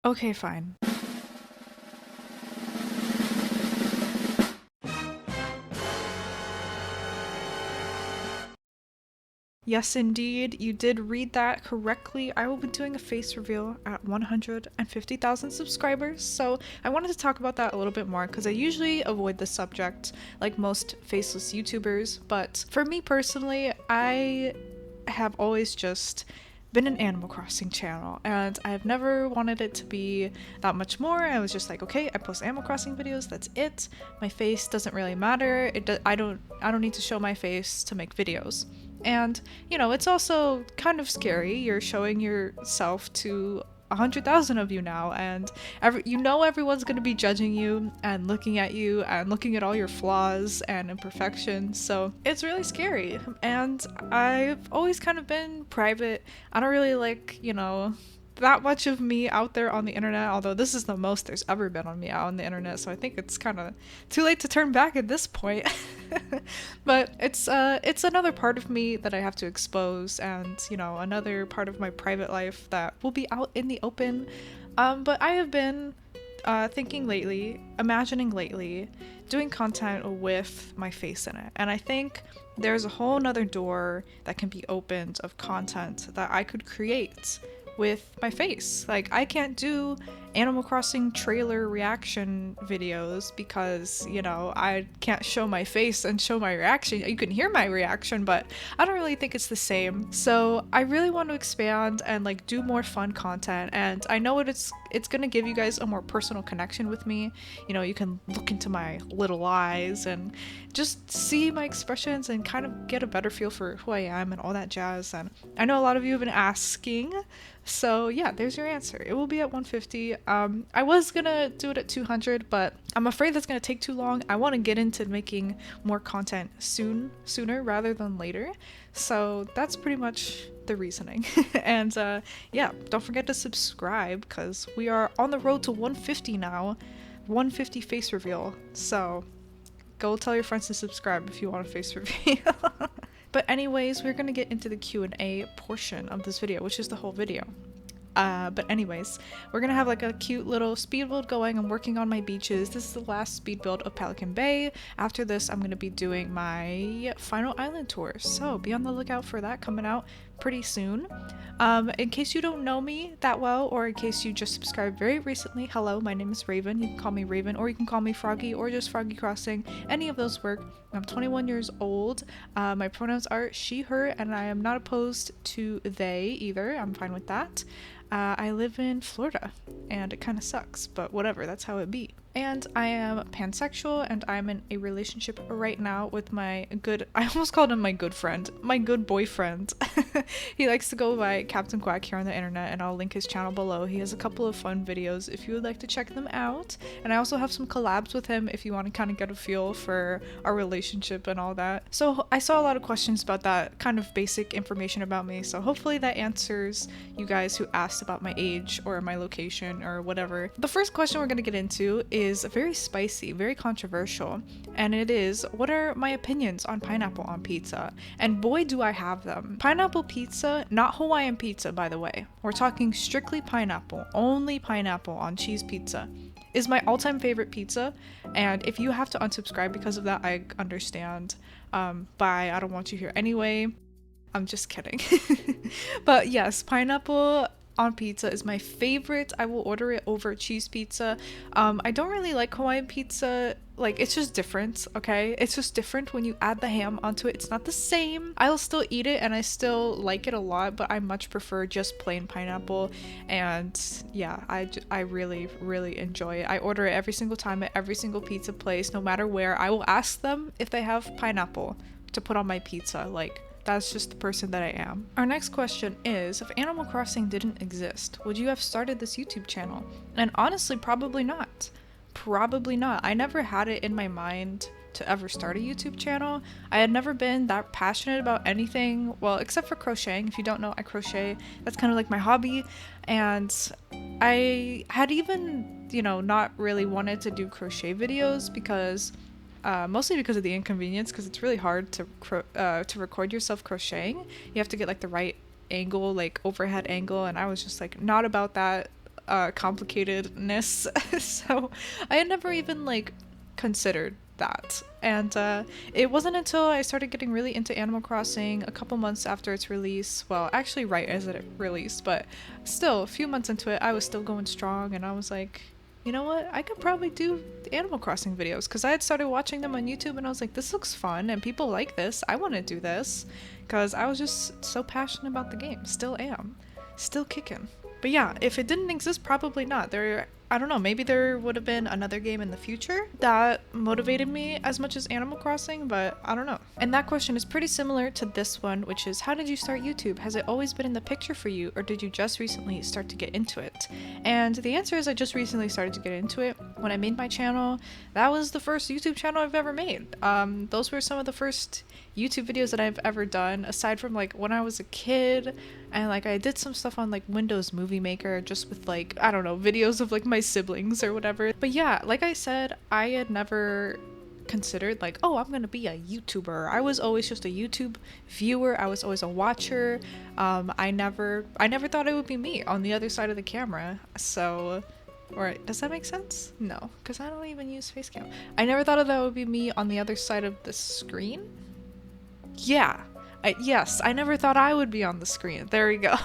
Okay, fine. Yes, indeed, you did read that correctly. I will be doing a face reveal at 150,000 subscribers, so I wanted to talk about that a little bit more because I usually avoid the subject like most faceless YouTubers, but for me personally, I have always just been an Animal Crossing channel and I've never wanted it to be that much more. I was just like, okay, I post Animal Crossing videos, that's it. My face doesn't really matter. I don't need to show my face to make videos. And, it's also kind of scary. You're showing yourself to 100,000 of you now, and everyone's going to be judging you and looking at you and looking at all your flaws and imperfections. So it's really scary. And I've always kind of been private. I don't really like, that much of me out there on the internet, although this is the most there's ever been on me out on the internet, so I think it's kind of too late to turn back at this point. But it's another part of me that I have to expose, and another part of my private life that will be out in the open. But I have been imagining lately, doing content with my face in it. And I think there's a whole nother door that can be opened of content that I could create with my face. Like, I can't do Animal Crossing trailer reaction videos because, I can't show my face and show my reaction. You can hear my reaction, but I don't really think it's the same. So I really want to expand and like do more fun content. And I know it's gonna give you guys a more personal connection with me. You can look into my little eyes and just see my expressions and kind of get a better feel for who I am and all that jazz. And I know a lot of you have been asking, so yeah, there's your answer. It will be at 150. I was gonna do it at 200, but I'm afraid that's gonna take too long. I want to get into making more content sooner rather than later. So that's pretty much the reasoning. And yeah, don't forget to subscribe because we are on the road to 150 now. 150 face reveal. So go tell your friends to subscribe if you want a face reveal. But anyways, we're gonna get into the Q&A portion of this video, which is the whole video. But anyways, we're gonna have like a cute little speed build going. I'm working on my beaches. This is the last speed build of Pelican Bay. After this, I'm gonna be doing my final island tour. So be on the lookout for that coming out pretty soon. In case you don't know me that well, or in case you just subscribed very recently, hello, my name is Raven. You can call me Raven, or you can call me Froggy, or just Froggy Crossing. Any of those work. I'm 21 years old. My pronouns are she, her, and I am not opposed to they either. I'm fine with that. I live in Florida, and it kind of sucks, but whatever, that's how it be. And I am pansexual, and I'm in a relationship right now with my good, I almost called him my good friend, my good boyfriend. He likes to go by Captain Quack here on the internet, and I'll link his channel below. He has a couple of fun videos if you would like to check them out. And I also have some collabs with him if you want to kind of get a feel for our relationship and all that. So I saw a lot of questions about that kind of basic information about me, so hopefully that answers you guys who asked about my age or my location or whatever. The first question we're going to get into is very spicy, very controversial, and it is, what are my opinions on pineapple on pizza? And boy, do I have them. Pineapple pizza, not Hawaiian pizza, by the way. We're talking strictly pineapple, only pineapple on cheese pizza, is my all-time favorite pizza. And if you have to unsubscribe because of that, I understand. Bye, I don't want you here anyway. I'm just kidding. But yes, pineapple on pizza is my favorite. I will order it over cheese pizza. I don't really like Hawaiian pizza. Like, it's just different, okay? It's just different when you add the ham onto it. It's not the same. I'll still eat it and I still like it a lot, but I much prefer just plain pineapple. And yeah, I really, really enjoy it. I order it every single time at every single pizza place, no matter where. I will ask them if they have pineapple to put on my pizza. Like, that's just the person that I am. Our next question is, if Animal Crossing didn't exist, would you have started this YouTube channel? And honestly, probably not. Probably not. I never had it in my mind to ever start a YouTube channel. I had never been that passionate about anything, well, except for crocheting. If you don't know, I crochet. That's kind of like my hobby. And I had even, not really wanted to do crochet videos because mostly because of the inconvenience, because it's really hard to record yourself crocheting. You have to get like the right angle, like overhead angle, and I was just like not about that complicatedness. So I had never even like considered that. And it wasn't until I started getting really into Animal Crossing a couple months after its release, well, actually right as it released, but still a few months into it, I was still going strong, and I was like, you know what, I could probably do Animal Crossing videos, because I had started watching them on YouTube and I was like, this looks fun and people like this, I want to do this, because I was just so passionate about the game. Still am, still kicking. But yeah, if it didn't exist, probably not. I don't know, maybe there would have been another game in the future that motivated me as much as Animal Crossing, but I don't know. And that question is pretty similar to this one, which is, how did you start YouTube? Has it always been in the picture for you, or did you just recently start to get into it? And the answer is, I just recently started to get into it. When I made my channel, that was the first YouTube channel I've ever made. Those were some of the first YouTube videos that I've ever done, aside from like when I was a kid, and like I did some stuff on like Windows Movie Maker just with like, I don't know, videos of like my siblings or whatever. But yeah, like I said, I had never considered like, oh, I'm gonna be a YouTuber. I was always just a YouTube viewer. I was always a watcher. I never thought it would be me on the other side of the camera. So, or does that make sense? No, because I don't even use Facecam. I never thought that would be me on the other side of the screen. Yeah. Yes, I never thought I would be on the screen. There we go.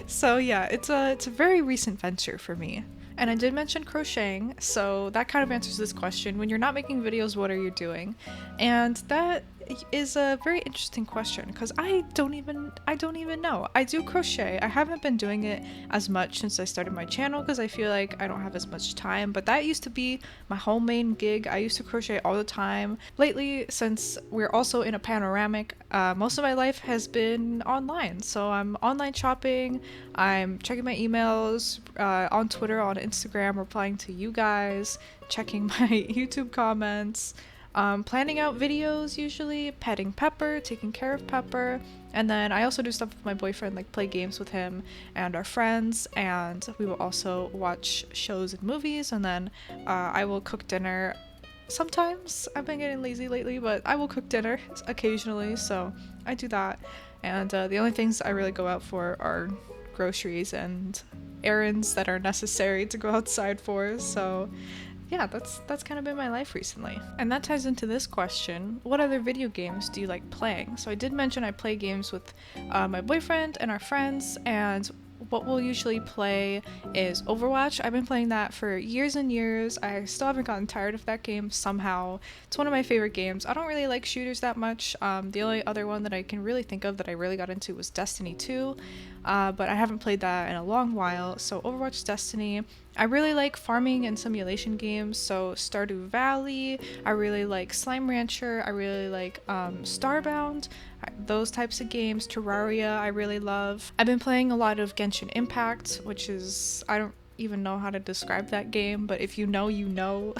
So yeah, it's a very recent venture for me. And I did mention crocheting, so that kind of answers this question. When you're not making videos, what are you doing? And that is a very interesting question, because I don't even know. I do crochet. I haven't been doing it as much since I started my channel because I feel like I don't have as much time, but that used to be my whole main gig. I used to crochet all the time. Lately, since we're also in a panoramic, most of my life has been online. So I'm online shopping, I'm checking my emails, on Twitter, on Instagram, replying to you guys, checking my YouTube comments, planning out videos, usually petting Pepper, taking care of Pepper, and then I also do stuff with my boyfriend, like play games with him and our friends, and we will also watch shows and movies, and then I will cook dinner. Sometimes I've been getting lazy lately, but I will cook dinner occasionally, so I do that. And the only things I really go out for are groceries and errands that are necessary to go outside for. So yeah, that's kind of been my life recently. And that ties into this question: what other video games do you like playing? So I did mention I play games with my boyfriend and our friends, and what we'll usually play is Overwatch. I've been playing that for years and years. I still haven't gotten tired of that game somehow. It's one of my favorite games. I don't really like shooters that much. The only other one that I can really think of that I really got into was Destiny 2, but I haven't played that in a long while. So Overwatch, Destiny. I really like farming and simulation games, so Stardew Valley. I really like Slime Rancher. I really like Starbound. Those types of games. Terraria I really love. I've been playing a lot of Genshin Impact, which is, I don't even know how to describe that game, but if you know, you know.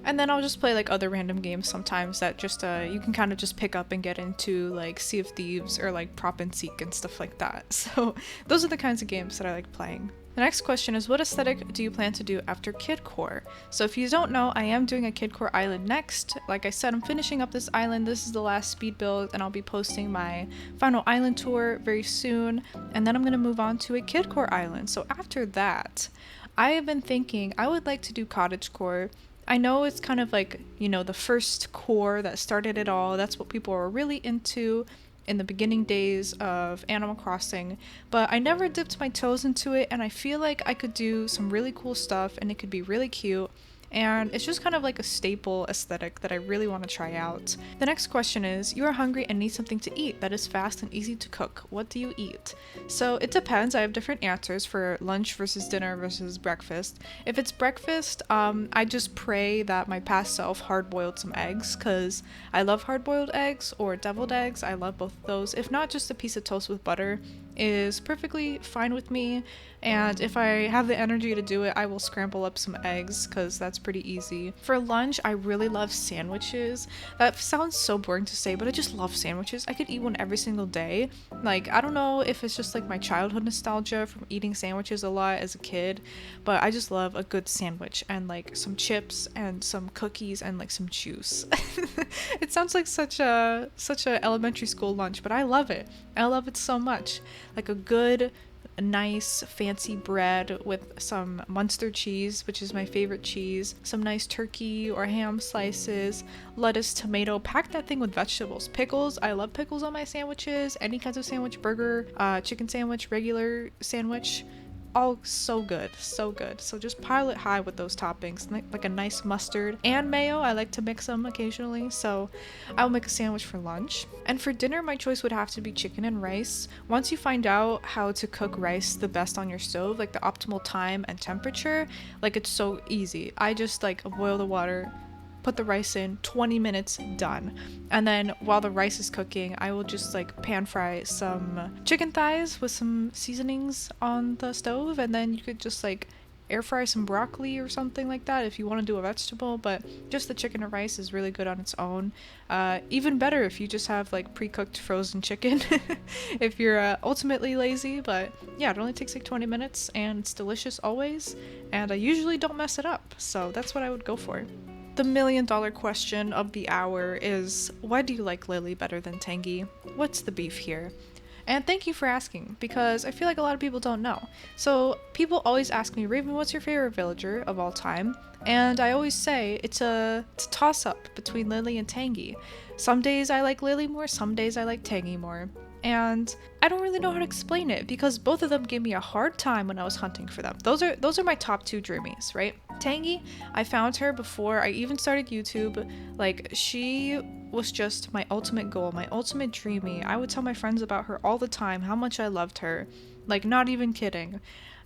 And then I'll just play like other random games sometimes that just you can kind of just pick up and get into, like Sea of Thieves or like Prop and Seek and stuff like that. So those are the kinds of games that I like playing. The next question is, what aesthetic do you plan to do after Kidcore? So if you don't know, I am doing a Kidcore island next. Like I said, I'm finishing up this island. This is the last speed build, and I'll be posting my final island tour very soon. And then I'm going to move on to a Kidcore island. So after that, I have been thinking I would like to do cottagecore. I know it's kind of like, you know, the first core that started it all. That's what people were really into in the beginning days of Animal Crossing, but I never dipped my toes into it, and I feel like I could do some really cool stuff and it could be really cute. And it's just kind of like a staple aesthetic that I really want to try out. The next question is, you are hungry and need something to eat that is fast and easy to cook. What do you eat? So it depends. I have different answers for lunch versus dinner versus breakfast. If it's breakfast, I just pray that my past self hard-boiled some eggs, because I love hard-boiled eggs or deviled eggs. I love both of those. If not, just a piece of toast with butter is perfectly fine with me. And if I have the energy to do it, I will scramble up some eggs, because that's pretty easy. For lunch, I really love sandwiches. That sounds so boring to say, but I just love sandwiches. I could eat one every single day. Like, I don't know if it's just like my childhood nostalgia from eating sandwiches a lot as a kid, but I just love a good sandwich and like some chips and some cookies and like some juice. It sounds like such a elementary school lunch, but I love it. I love it so much. Like a good nice fancy bread with some Munster cheese, which is my favorite cheese, some nice turkey or ham slices, lettuce, tomato, pack that thing with vegetables, pickles. I love pickles on my sandwiches, any kinds of sandwich, burger, chicken sandwich, regular sandwich. All so good, so good. So just pile it high with those toppings, like a nice mustard and mayo. I like to mix them occasionally, so I'll make a sandwich for lunch. And for dinner, my choice would have to be chicken and rice. Once you find out how to cook rice the best on your stove, like the optimal time and temperature, like it's so easy. I just like boil the water, put the rice in, 20 minutes, done. And then while the rice is cooking, I will just like pan fry some chicken thighs with some seasonings on the stove, and then you could just like air fry some broccoli or something like that if you want to do a vegetable, but just the chicken and rice is really good on its own. Even better if you just have like pre-cooked frozen chicken if you're ultimately lazy, but yeah, it only takes like 20 minutes and it's delicious always, and I usually don't mess it up, so that's what I would go for. The million-dollar question of the hour is, why do you like Lily better than Tangy? What's the beef here? And thank you for asking, because I feel like a lot of people don't know. So people always ask me, Raven, what's your favorite villager of all time? And I always say it's a toss-up between Lily and Tangy. Some days I like Lily more, some days I like Tangy more. And I don't really know how to explain it because both of them gave me a hard time when I was hunting for them. Those are my top two dreamies, right? Tangy, I found her before I even started YouTube. Like, she was just my ultimate goal, my ultimate dreamie. I would tell my friends about her all the time, how much I loved her. Like, not even kidding.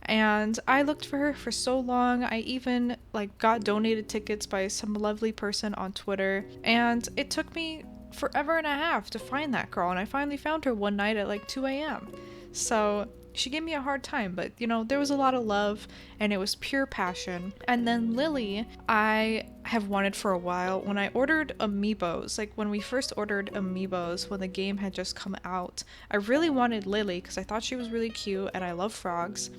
And I looked for her for so long. I even like got donated tickets by some lovely person on Twitter, and it took me forever and a half to find that girl, and I finally found her one night at like 2 a.m. So she gave me a hard time, but you know, there was a lot of love and it was pure passion. And then Lily, I have wanted for a while. When I ordered amiibos, like when we first ordered amiibos when the game had just come out, I really wanted Lily because I thought she was really cute and I love frogs.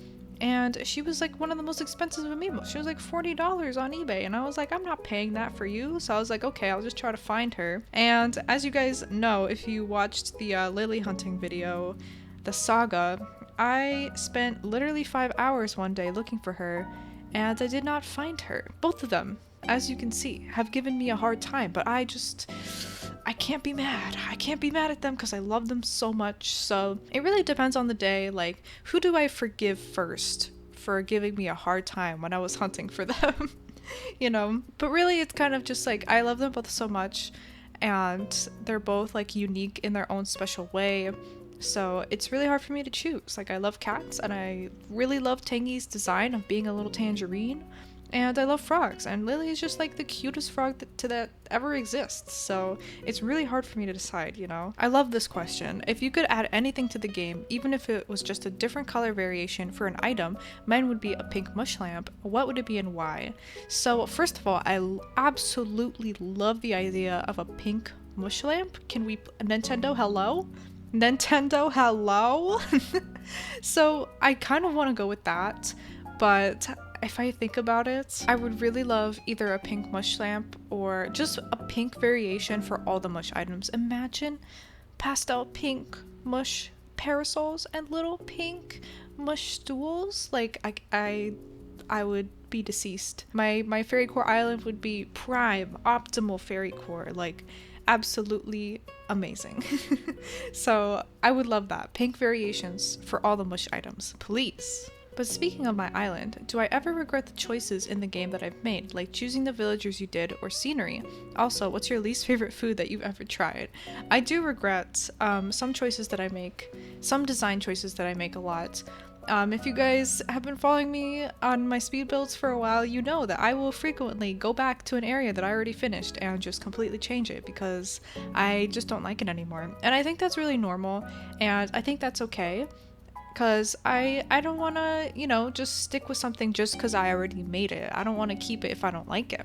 And she was like one of the most expensive amiibos. She was like $40 on eBay. And I was like, I'm not paying that for you. So I was like, okay, I'll just try to find her. And as you guys know, if you watched the Lily hunting video, the saga, I spent literally 5 hours one day looking for her. And I did not find her. Both of them, as you can see, have given me a hard time. But I can't be mad. I can't be mad at them because I love them so much. So it really depends on the day. Like, who do I forgive first for giving me a hard time when I was hunting for them? You know? But really, it's kind of just like, I love them both so much. And they're both like unique in their own special way. So it's really hard for me to choose. Like, I love cats and I really love Tangy's design of being a little tangerine. And I love frogs, and Lily is just like the cutest frog that ever exists, so it's really hard for me to decide, you know? I love this question. If you could add anything to the game, even if it was just a different color variation for an item, mine would be a pink mush lamp. What would it be and why? So first of all, I absolutely love the idea of a pink mush lamp. Can we, Nintendo, hello? Nintendo, hello? So I kind of want to go with that, but if I think about it, I would really love either a pink mush lamp or just a pink variation for all the mush items. Imagine pastel pink mush parasols and little pink mush stools. Like, I would be deceased. My fairy core island would be prime, optimal fairy core. Like, absolutely amazing. So I would love that. Pink variations for all the mush items, please. But speaking of my island, do I ever regret the choices in the game that I've made, like choosing the villagers you did or scenery? Also, what's your least favorite food that you've ever tried? I do regret some choices that I make, some design choices that I make a lot. If you guys have been following me on my speed builds for a while, you know that I will frequently go back to an area that I already finished and just completely change it because I just don't like it anymore. And I think that's really normal, and I think that's okay. Because I don't want to, you know, just stick with something just because I already made it. I don't want to keep it if I don't like it.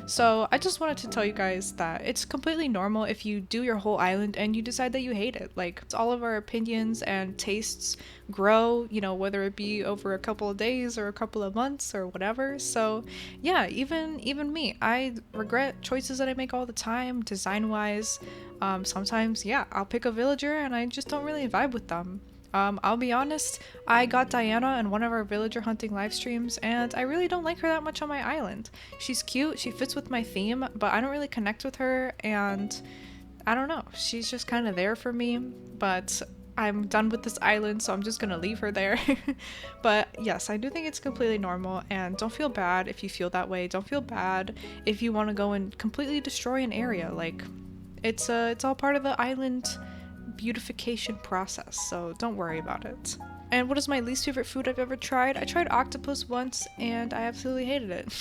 So I just wanted to tell you guys that it's completely normal if you do your whole island and you decide that you hate it. Like, all of our opinions and tastes grow, you know, whether it be over a couple of days or a couple of months or whatever. So yeah, even me, I regret choices that I make all the time, design wise. Sometimes, yeah, I'll pick a villager and I just don't really vibe with them. I'll be honest, I got Diana in one of our villager hunting live streams, and I really don't like her that much on my island. She's cute, she fits with my theme, but I don't really connect with her, and I don't know. She's just kind of there for me, but I'm done with this island, so I'm just gonna leave her there. But yes, I do think it's completely normal, and don't feel bad if you feel that way. Don't feel bad if you want to go and completely destroy an area. Like, it's all part of the island beautification process, so don't worry about it. And what is my least favorite food I've ever tried? I tried octopus once and I absolutely hated it.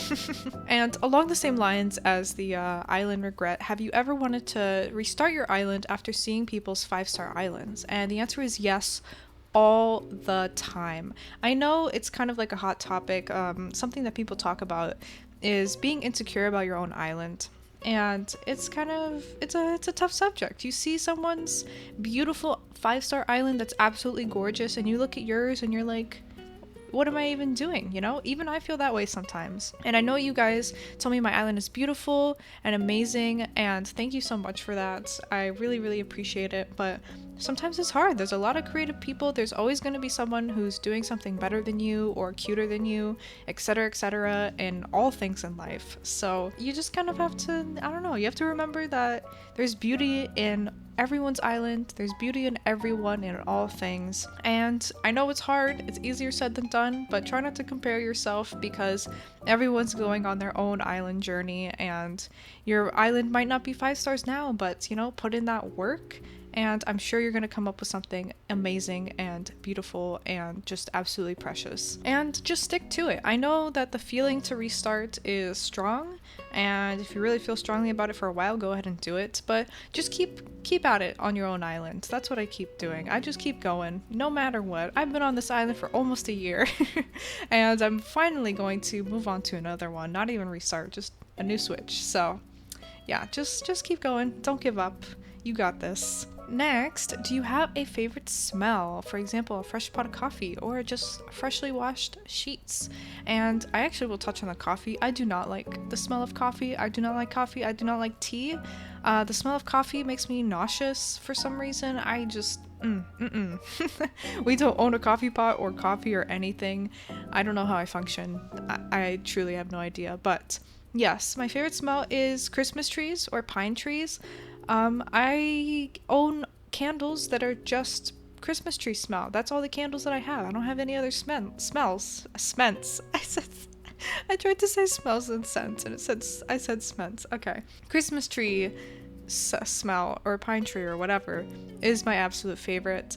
And along the same lines as the island regret, have you ever wanted to restart your island after seeing people's 5-star islands? And the answer is yes, all the time. I know it's kind of like a hot topic, something that people talk about is being insecure about your own island. And it's kind of it's a tough subject. You see someone's beautiful 5-star island that's absolutely gorgeous, and you look at yours and you're like, what am I even doing? You know, even I feel that way sometimes. And I know you guys tell me my island is beautiful and amazing, and thank you so much for that. I really, really appreciate it. But sometimes it's hard. There's a lot of creative people. There's always going to be someone who's doing something better than you or cuter than you, etc., in all things in life. So you just kind of have to, I don't know, you have to remember that there's beauty in everyone's island, there's beauty in everyone, in all things. And I know it's hard, it's easier said than done, but try not to compare yourself, because everyone's going on their own island journey, and your island might not be 5 stars now, but you know, put in that work, and I'm sure you're going to come up with something amazing and beautiful and just absolutely precious. And just stick to it. I know that the feeling to restart is strong, and if you really feel strongly about it for a while, go ahead and do it, but just keep at it on your own island. That's what I keep doing. I just keep going no matter what. I've been on this island for almost a year and I'm finally going to move on to another one. Not even restart, just a new switch. So yeah, just keep going. Don't give up. You got this. Next, do you have a favorite smell? For example, a fresh pot of coffee or just freshly washed sheets. And I actually will touch on the coffee. I do not like the smell of coffee. I do not like coffee. I do not like tea. The smell of coffee makes me nauseous for some reason. I just we don't own a coffee pot or coffee or anything. I don't know how I function. I truly have no idea. But yes, my favorite smell is Christmas trees or pine trees. I own candles that are just Christmas tree smell. That's all the candles that I have. I don't have any other smells. Sments. I tried to say smells and scents, and I said sments. Okay. Christmas tree smell or pine tree or whatever is my absolute favorite.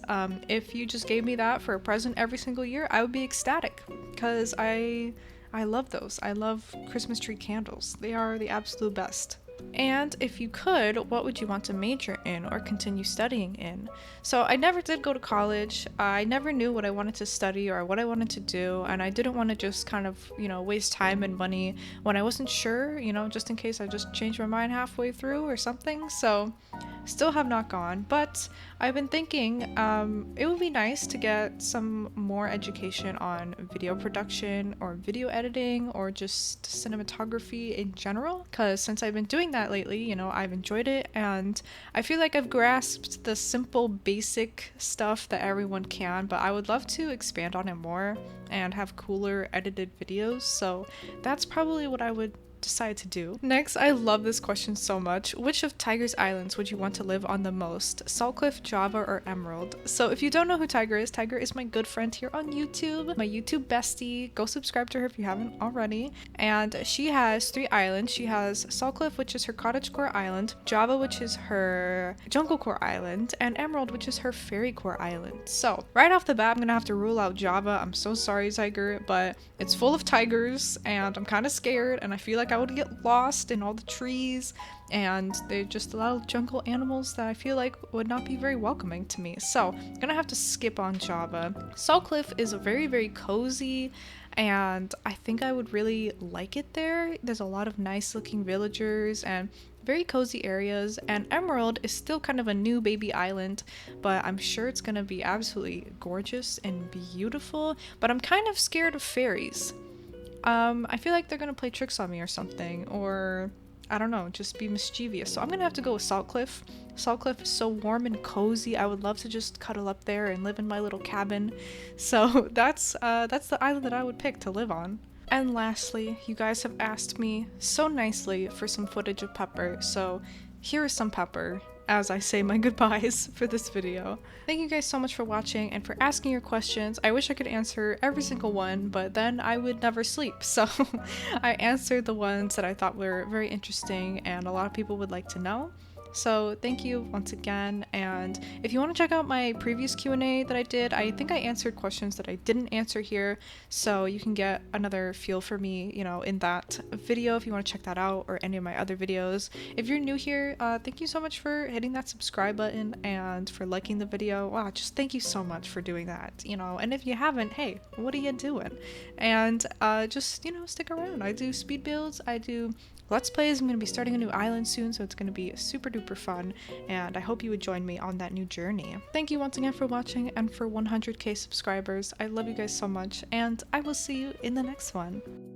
If you just gave me that for a present every single year, I would be ecstatic, because I love those. I love Christmas tree candles. They are the absolute best. And if you could, what would you want to major in or continue studying in? So I never did go to college. I never knew what I wanted to study or what I wanted to do, and I didn't want to just kind of, waste time and money when I wasn't sure, just in case I just changed my mind halfway through or something. So still have not gone, but I've been thinking it would be nice to get some more education on video production or video editing or just cinematography in general, because since I've been doing that lately, I've enjoyed it, and I feel like I've grasped the simple basic stuff that everyone can, but I would love to expand on it more and have cooler edited videos. So that's probably what I would decide to do. Next, I love this question so much. Which of Tiger's islands would you want to live on the most? Saltcliff, Java, or Emerald? So if you don't know who Tiger is my good friend here on YouTube, my YouTube bestie. Go subscribe to her if you haven't already. And she has 3 islands. She has Saltcliff, which is her cottagecore island, Java, which is her junglecore island, and Emerald, which is her fairycore island. So right off the bat, I'm gonna have to rule out Java. I'm so sorry, Tiger, but it's full of tigers and I'm kind of scared, and I feel like I would get lost in all the trees, and they're just a lot of jungle animals that I feel like would not be very welcoming to me. So I'm gonna have to skip on Java. Saltcliff is very, very cozy, and I think I would really like it there. There's a lot of nice looking villagers and very cozy areas, and Emerald is still kind of a new baby island, but I'm sure it's gonna be absolutely gorgeous and beautiful. But I'm kind of scared of fairies. I feel like they're gonna play tricks on me or something, or I don't know, just be mischievous. So I'm gonna have to go with Salt Cliff. Salt Cliff is so warm and cozy. I would love to just cuddle up there and live in my little cabin. So that's the island that I would pick to live on. And lastly, you guys have asked me so nicely for some footage of Pepper, so here is some Pepper as I say my goodbyes for this video. Thank you guys so much for watching and for asking your questions. I wish I could answer every single one, but then I would never sleep. So I answered the ones that I thought were very interesting and a lot of people would like to know. So thank you once again, and if you want to check out my previous Q&A that I did, I think I answered questions that I didn't answer here, so you can get another feel for me, you know, in that video if you want to check that out, or any of my other videos. If you're new here, thank you so much for hitting that subscribe button and for liking the video. Wow, just thank you so much for doing that, you know, and if you haven't, hey, what are you doing? And just, you know, stick around. I do speed builds, I do Let's Plays. I'm going to be starting a new island soon, so it's going to be super duper fun, and I hope you would join me on that new journey. Thank you once again for watching and for 100k subscribers. I love you guys so much, and I will see you in the next one.